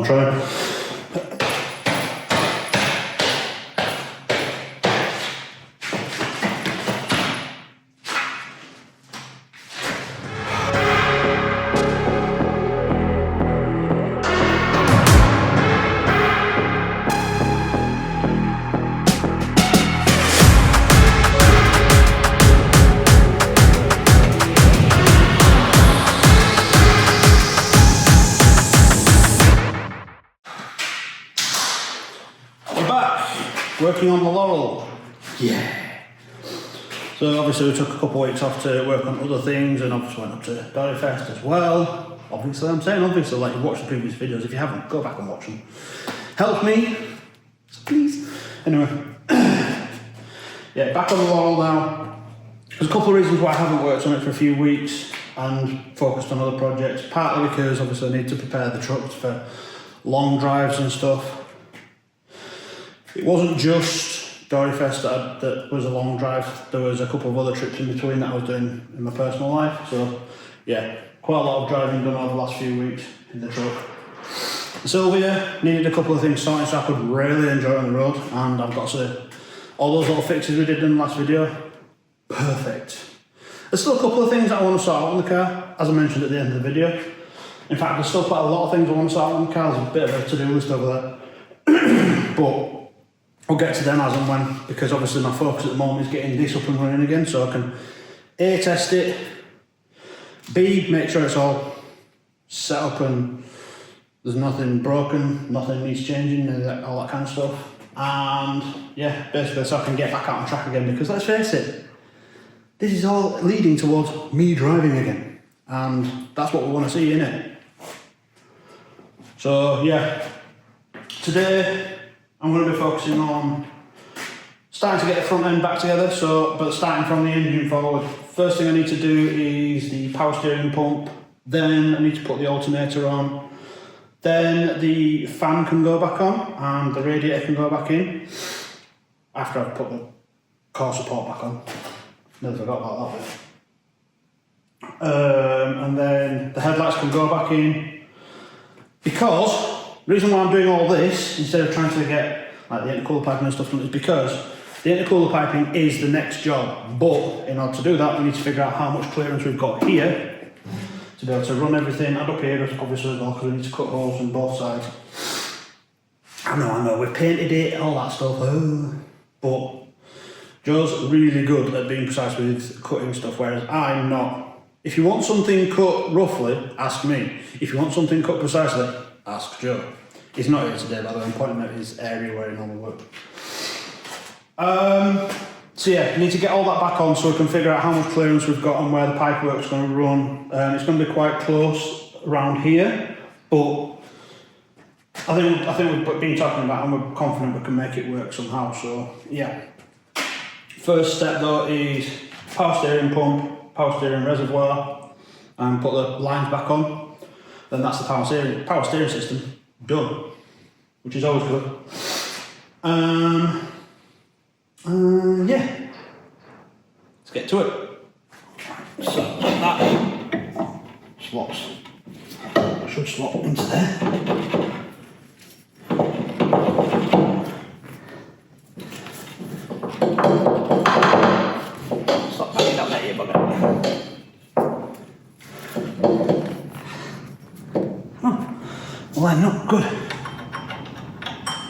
I'm trying. Working on the Laurel. Yeah. So obviously we took a couple of weeks off to work on other things, and obviously went up to Dory Fest as well. Obviously, I'm saying obviously, like, you've watched the previous videos. If you haven't, go back and watch them. Help me, please. Anyway, yeah, back on the Laurel now. There's a couple of reasons why I haven't worked on it for a few weeks and focused on other projects. Partly because obviously I need to prepare the trucks for long drives and stuff. It wasn't just Dory Fest that was a long drive. There was a couple of other trips in between that I was doing in my personal life. So yeah, quite a lot of driving done over the last few weeks in the truck. Sylvia needed a couple of things sorted so I could really enjoy it on the road, and I've got to say, all those little fixes we did in the last video, perfect. There's still a couple of things that I want to sort out on the car, as I mentioned at the end of the video. In fact, there's still quite a lot of things I want to sort out on the car. There's a bit of a to-do list over there. But we'll get to them as and when, because obviously my focus at the moment is getting this up and running again, so I can A, test it, B, make sure it's all set up and there's nothing broken, nothing needs changing, and all that kind of stuff. And yeah, basically so I can get back out on track again, because let's face it, this is all leading towards me driving again, and that's what we want to see, innit? So yeah, today I'm going to be focusing on starting to get the front end back together, but starting from the engine forward. First thing I need to do is the power steering pump, then I need to put the alternator on, then the fan can go back on and the radiator can go back in after I've put the core support back on. Never forgot about that. And then the headlights can go back in, because the reason why I'm doing all this, instead of trying to get like the intercooler piping and stuff done, is because the intercooler piping is the next job. But in order to do that, we need to figure out how much clearance we've got here to be able to run everything, and up here obviously as well, because we need to cut holes on both sides. I know, we've painted it, all that stuff, but Joe's really good at being precise with cutting stuff, whereas I'm not. If you want something cut roughly, ask me. If you want something cut precisely, ask Joe. He's not here today, by the way. I'm pointing at his area where he normally works. So yeah, we need to get all that back on so we can figure out how much clearance we've got and where the pipework's going to run. It's going to be quite close around here, but I think we've been talking about it and we're confident we can make it work somehow. So yeah. First step though is power steering pump, power steering reservoir, and put the lines back on. Then that's the power steering system done, which is always good. Yeah, let's get to it. So that slots. I should slot into there. Stop backing up there, you bugger. Well, not good.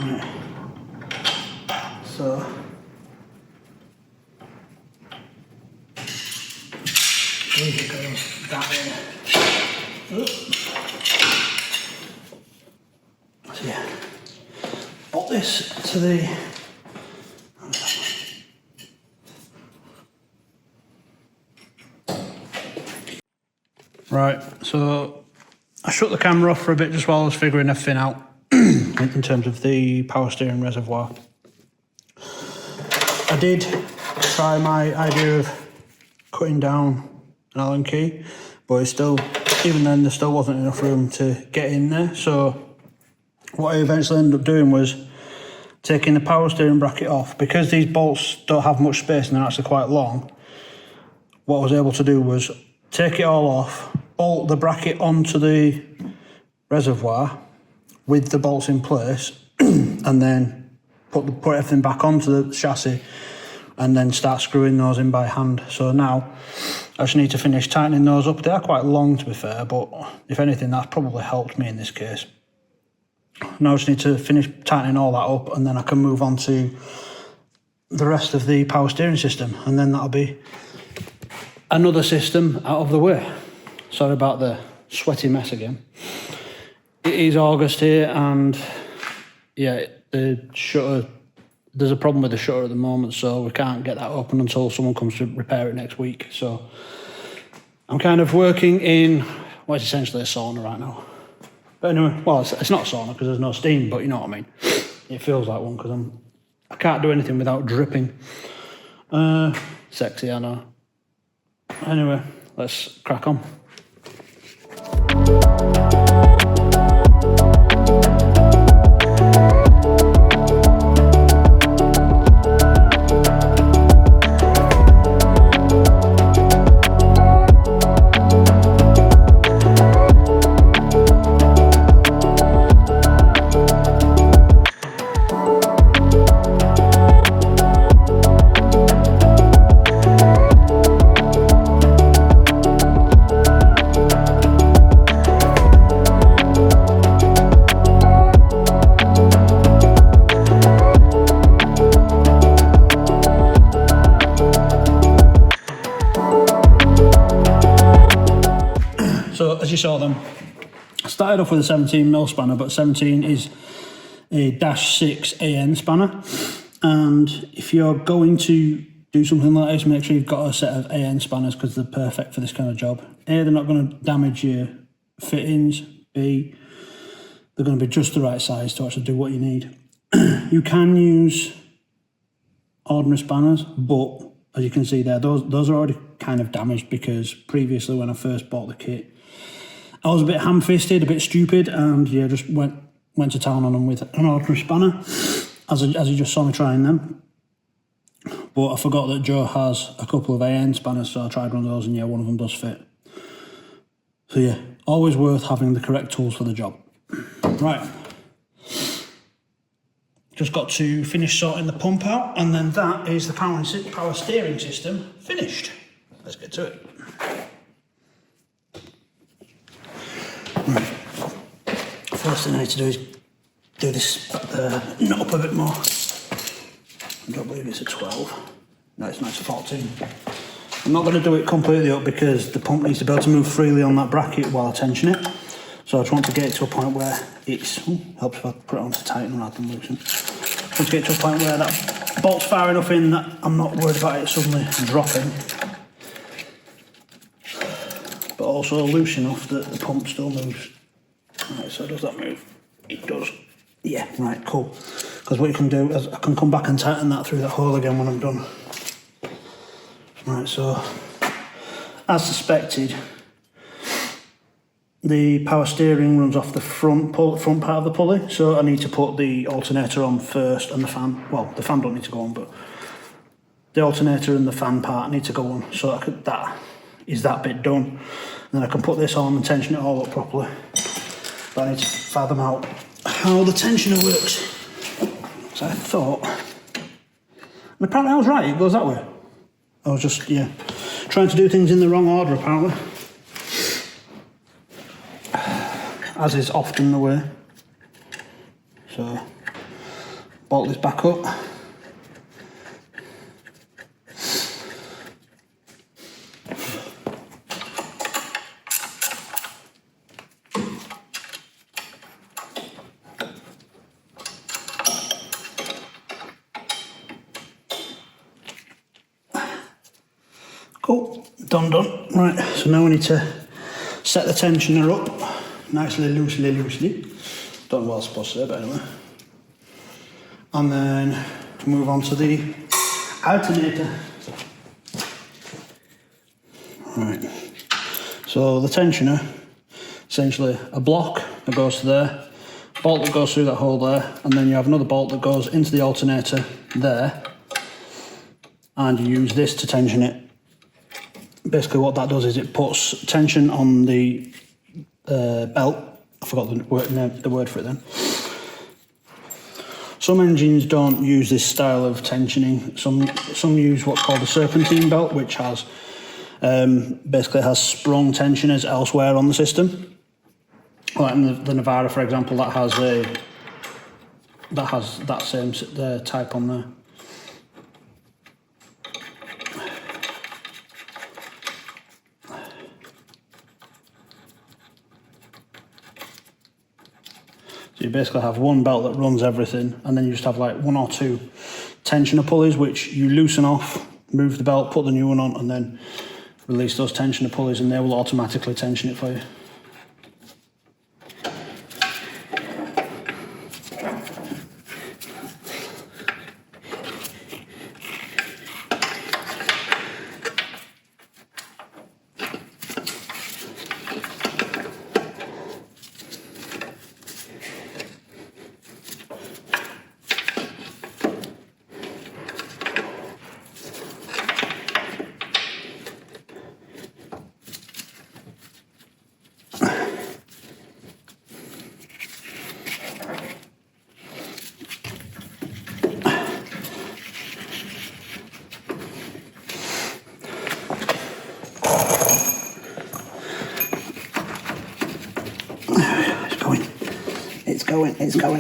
Right. So here goes that in. So yeah, put this to the. Right, so I shut the camera off for a bit just while I was figuring everything out in terms of the power steering reservoir. I did try my idea of cutting down an Allen key, but it's still, even then there still wasn't enough room to get in there. So what I eventually ended up doing was taking the power steering bracket off. Because these bolts don't have much space and they're actually quite long, what I was able to do was take it all off, bolt the bracket onto the reservoir, with the bolts in place and then put everything back onto the chassis and then start screwing those in by hand. So now I just need to finish tightening those up. They are quite long, to be fair, but if anything, that's probably helped me in this case. Now I just need to finish tightening all that up, and then I can move on to the rest of the power steering system, and then that'll be another system out of the way. Sorry about the sweaty mess again. It is August here, and yeah, the shutter, there's a problem with the shutter at the moment, so we can't get that open until someone comes to repair it next week. So I'm kind of working in what's essentially a sauna right now. But anyway, well, it's not a sauna because there's no steam, but you know what I mean. It feels like one because I can't do anything without dripping. Sexy, I know. Anyway, let's crack on. So as you saw them, I started off with a 17mm spanner, but 17 is a -6 AN spanner. And if you're going to do something like this, make sure you've got a set of AN spanners because they're perfect for this kind of job. A, they're not going to damage your fittings. B, they're going to be just the right size to actually do what you need. You can use ordinary spanners, but as you can see there, those are already kind of damaged because previously when I first bought the kit, I was a bit ham-fisted, a bit stupid, and yeah, just went to town on them with an ordinary spanner, as you just saw me trying them. But I forgot that Joe has a couple of AN spanners, so I tried one of those, and yeah, one of them does fit. So yeah, always worth having the correct tools for the job. Right. Just got to finish sorting the pump out, and then that is the power steering system finished. Let's get to it. Right. First thing I need to do is do this nut up a bit more. I don't believe it's a 12. No, it's not, it's a 14. I'm not going to do it completely up because the pump needs to be able to move freely on that bracket while I tension it. So I just want to get it to a point where it's... helps if I put it on to tighten rather than loosen. I want to get it to a point where that bolt's far enough in that I'm not worried about it suddenly dropping. But also loose enough that the pump still moves. Right, so does that move? It does. Yeah, right, cool. Because what you can do is I can come back and tighten that through that hole again when I'm done. Right, so as suspected, the power steering runs off the front part of the pulley, so I need to put the alternator on first and the fan. Well, the fan don't need to go on, but the alternator and the fan part need to go on, so that is that bit done. And then I can put this on and tension it all up properly. But I need to fathom out how the tensioner works. So I thought, and apparently I was right, it goes that way. I was just, yeah, trying to do things in the wrong order apparently. As is often the way. So, bolt this back up. Cool, done. Right, so now we need to set the tensioner up. Nicely, loosely. Don't know what I was supposed to say, but anyway. And then move on to the alternator. Right. So the tensioner, essentially a block that goes to there, bolt that goes through that hole there, and then you have another bolt that goes into the alternator there, and you use this to tension it. Basically what that does is it puts tension on the belt I forgot the word for it then. Some engines don't use this style of tensioning. Some use what's called a serpentine belt, which has basically has sprung tensioners elsewhere on the system. Like in the Navara, for example, that has that same type on there. So you basically have one belt that runs everything, and then you just have like 1 or 2 tensioner pulleys, which you loosen off, move the belt, put the new one on, and then release those tensioner pulleys, and they will automatically tension it for you.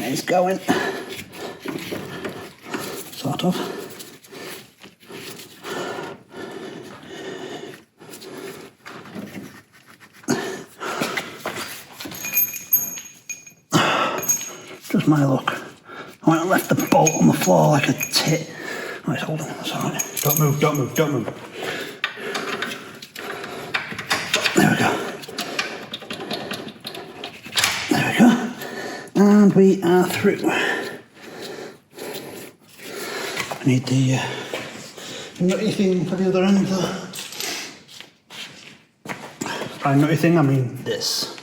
It's going. Sort of. Just my luck. I went and left the bolt on the floor like a tit. Oh, it's holding. That's all right. Don't move, don't move, don't move. There we go. There we go. And we are through. I need the nutty thing for the other end though. By nutty thing, I mean this.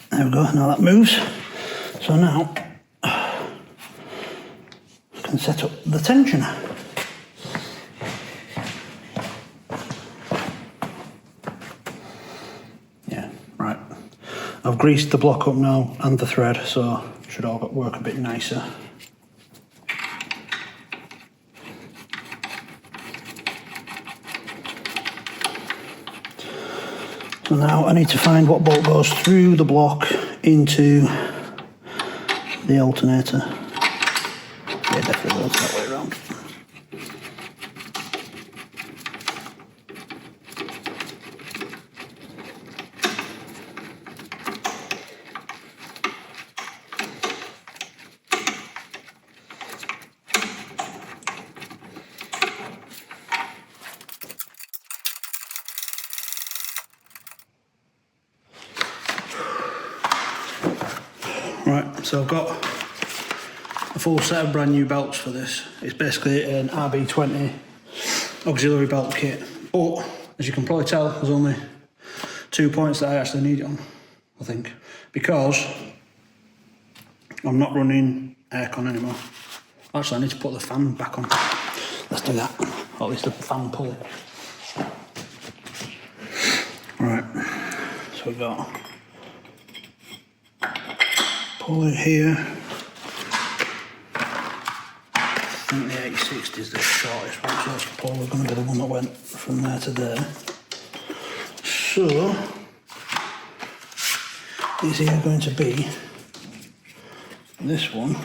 There we go, now that moves. So now I can set up the tensioner. Yeah, right. I've greased the block up now and the thread, so it should all work a bit nicer. So now I need to find what bolt goes through the block into the alternator. Yeah, definitely goes that way around. Right, so I've got a full set of brand new belts for this. It's basically an RB20 auxiliary belt kit, but as you can probably tell, there's only 2 points that I actually need it on, I think, because I'm not running aircon anymore. Actually, I need to put the fan back on. Let's do that, or at least the fan pulley. Right, so we've got pulley here. I think the 860 is the shortest one, so that's probably going to be the one that went from there to there. So, is here going to be this one,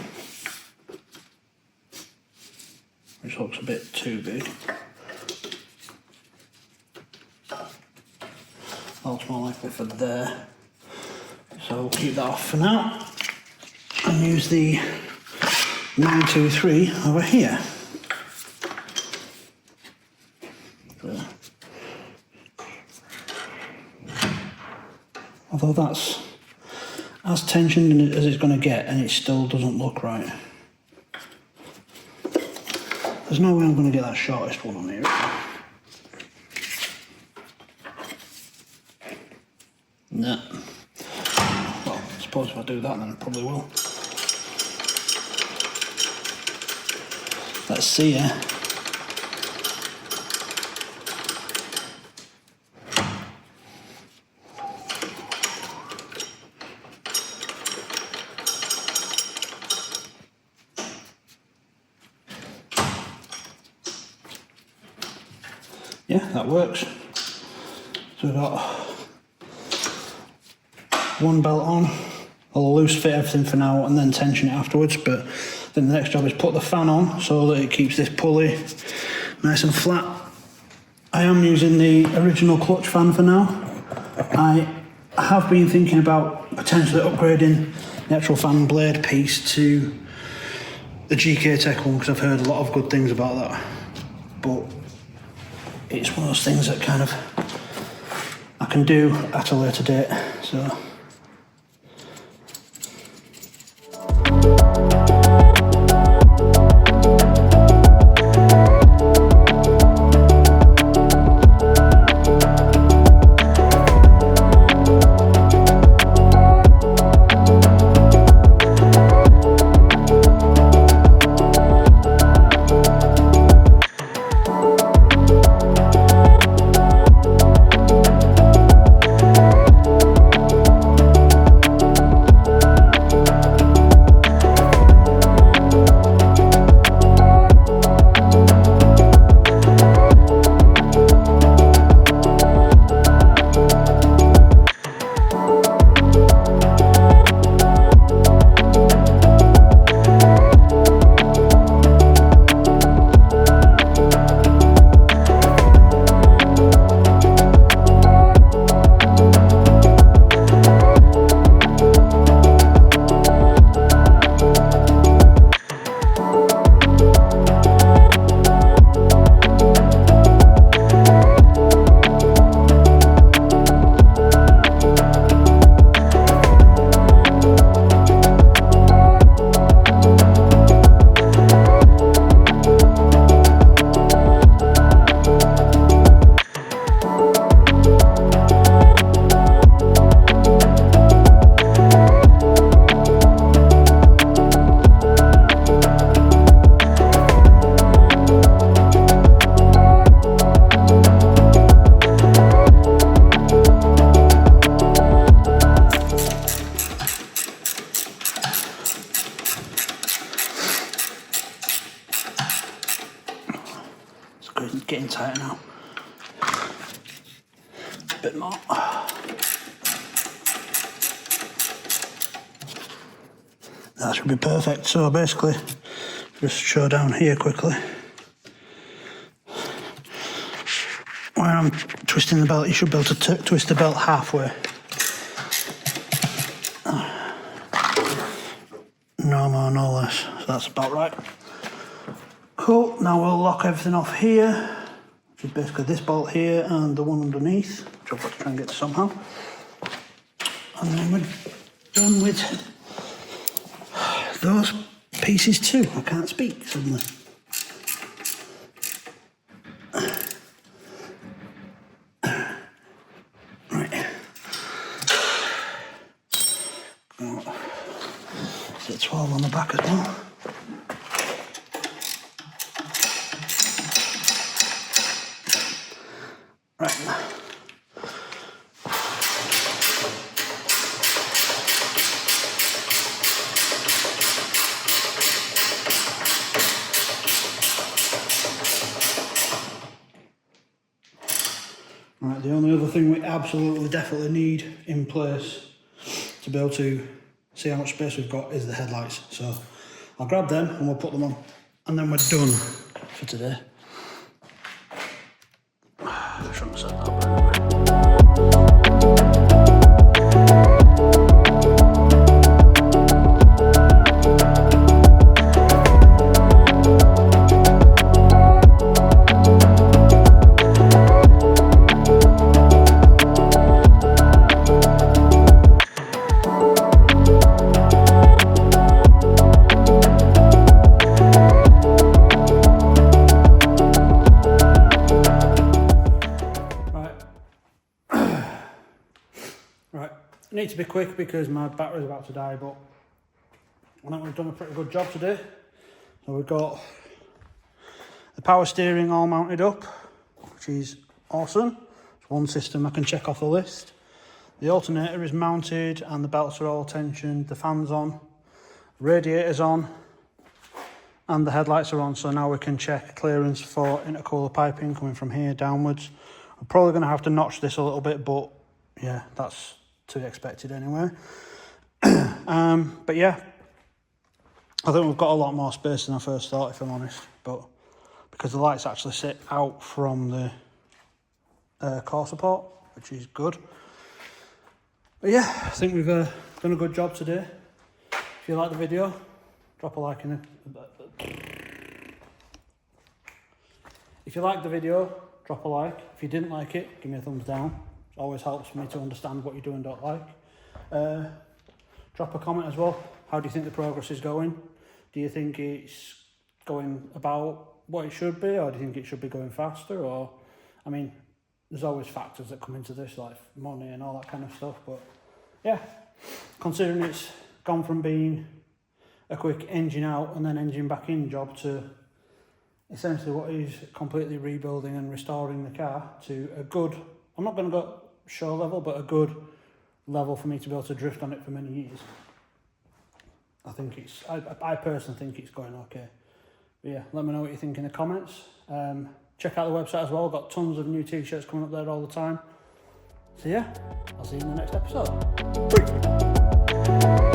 which looks a bit too big. That's more likely for there. So we'll keep that off for now and use the 923 over here. There. Although that's as tensioned as it's going to get, and it still doesn't look right. There's no way I'm going to get that shortest one on here. No. Well, I suppose if I do that, then I probably will. Let's see, yeah. Yeah, that works. So we've got one belt on. I'll loose fit everything for now and then tension it afterwards, but then the next job is put the fan on so that it keeps this pulley nice and flat. I am using the original clutch fan for now. I have been thinking about potentially upgrading the actual fan blade piece to the GK Tech one because I've heard a lot of good things about that. But it's one of those things that kind of I can do at a later date, so. Getting tighter now. A bit more. That should be perfect. So basically, just show down here quickly. Where I'm twisting the belt, you should be able to twist the belt halfway. No more, no less. So that's about right. Cool, now we'll lock everything off here, which is basically this bolt here and the one underneath, which I've got to try and get to somehow. And then we're done with those pieces too. I can't speak suddenly. Right. Set 12 on the back as well. Right, the only other thing we absolutely definitely need in place to be able to see how much space we've got is the headlights. So I'll grab them and we'll put them on and then we're done for today. I shouldn't have said that, but anyway. to be quick because my battery's about to die, but I think we've done a pretty good job today. So we've got the power steering all mounted up, which is awesome. It's one system I can check off the list. The alternator is mounted and the belts are all tensioned, the fan's on, radiator's on, and the headlights are on. So now we can check clearance for intercooler piping coming from here downwards. I'm probably going to have to notch this a little bit, but yeah, that's to be expected anyway. But yeah, I think we've got a lot more space than I first thought, if I'm honest, but because the lights actually sit out from the core support, which is good. But yeah, I think we've done a good job today. If you like the video, drop a like in it. If you liked the video, drop a like. If you didn't like it, give me a thumbs down. It always helps me to understand what you do and don't like. Drop a comment as well. How do you think the progress is going? Do you think it's going about what it should be, or do you think it should be going faster? Or, I mean, there's always factors that come into this, like money and all that kind of stuff. But yeah, considering it's gone from being a quick engine out and then engine back in job to essentially what is completely rebuilding and restoring the car to a good, I'm not going to go show level, but a good level for me to be able to drift on it for many years. I think it's, I personally think it's going okay. But yeah, let me know what you think in the comments. Check out the website as well. I've got tons of new t-shirts coming up there all the time. So yeah, I'll see you in the next episode. Bye.